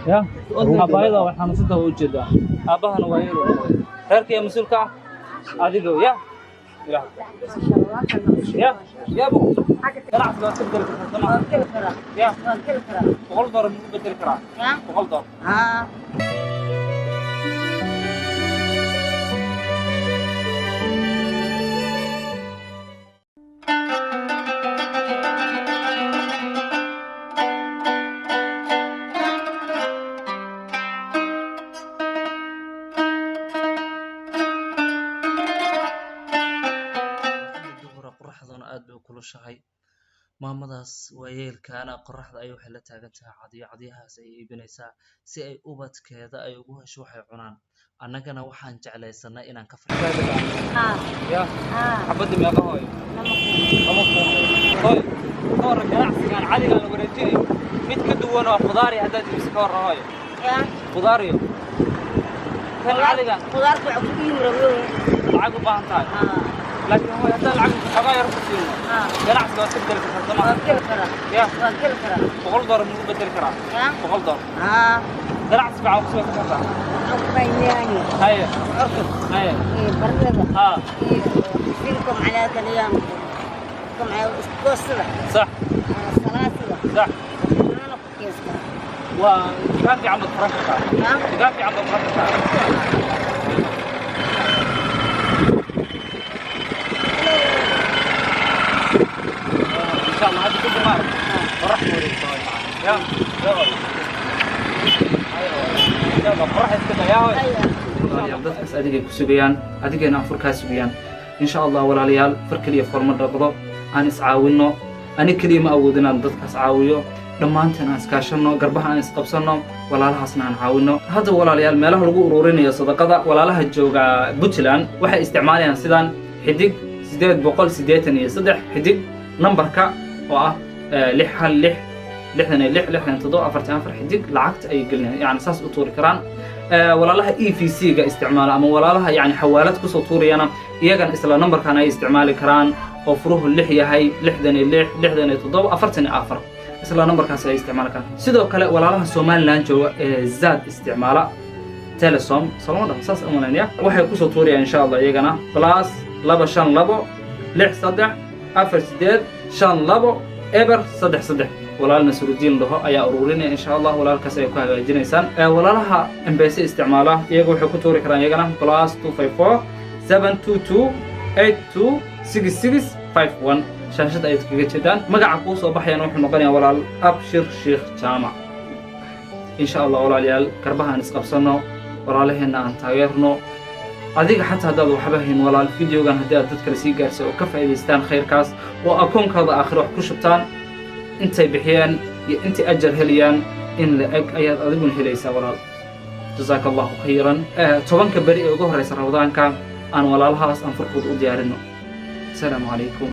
يا أبايدا وحنا صدق وجدا أباها نوير هرك يا مسؤولك أديكوا يا يا أبو كنا عسلا تبدل كنا يا بقول دار بدل كرا بقول دار kulushahay maamadaas waayeelkaana qorraxda ay waxay la taagan tahay cadiyahaas ay iibinaysaa si ay ubadkeeda ay ugu hesho waxay cunaan annagana waxaan jeclaysanaa inaan ka farxino يا حبدي ما قهوي هاي صار ganacsigan cadiga la wareejinay mid ka duwan oo khudaar iyo hadaad iibis ka warrahay khudaar iyo kan cadiga khudaartu waxay ku yimid lacag u baahan tahay لكن هو هذا العقد حباير كثير جناح سوى تبدل كرا يا بقول دار من بدل كرا بقول دار جناح سبعة وخمسة كرا بيناني هاي هاي برده فيكم على كلام كم على قصة صح ثلاثة صح أنا كيس وكان في عمد فرنسا كان في عمد فرنسا إن شاء الله هذا كله ما فرح وريك يا يلا فرح كده يا هوي dadkaas adigay ku sugayaan adigayna furkaas sugayaan insha Allah walaalayaal far kaliya forma dhaqdo aan is caawino ani kaliya ma awoodin aan dadkaas caawiyo dhamaanteen aan iskaashano garbaha aan is qabsano walaalahaasna aan caawino hadda walaalayaal meelaha lagu ururinayo sadaqada walaalaha jooga Puntland waxay isticmaalayaan sidaan xidig 883 xidig numberka oo ah 616 6 xidig lacagta ay gelinayaan yani saas u tuuri karaan walaalaha EVC ga isticmaala ama walaalaha yani xawaalad ku soo tuurayana iyagan isla numberkan ay isticmaali karaan oo furuhu 6 yahay 66 isla numberkaas ay isticmaali karaan sidoo kale walaalaha Soomaaliland jooga zaad isticmaala telesom salama saas amaanaya waxay ku soo tuurayaan insha Allah iyagana plus 252 63 48 52 eber 33 walaalna surudiin laho ayaa ururinaya insha Allah walaalkaas ay ku hagaajinaysaan walaalaha MBC isticmaala iyagu waxay ku tuuri karaan iyagana plus 254 722 82 6651 shaashada ay kaga jeedaan magaca ku soo baxayaan wuxuu noqonayaa walaal Abshir Sheikh Jaamac insha Allah walaalayaal karbahan isqabsano walaalaheena aan taageerno adiga xataa hadaad waxba hayn walaal videogan hadii aad dadka sii gaarsiyo oo ka faa'iideystaan khayrkaas oo akoonkooda aakhir wax ku shubtaan intay bixiyaan iyo intii ajar heliyaan in la eg ayaad adiguna helaysaa walaal jazaakallahu khayran tobanka bari ee ugu horeysa ramadaanka aan walaalahaas aan furqud u diyaarino assalaamu calaykum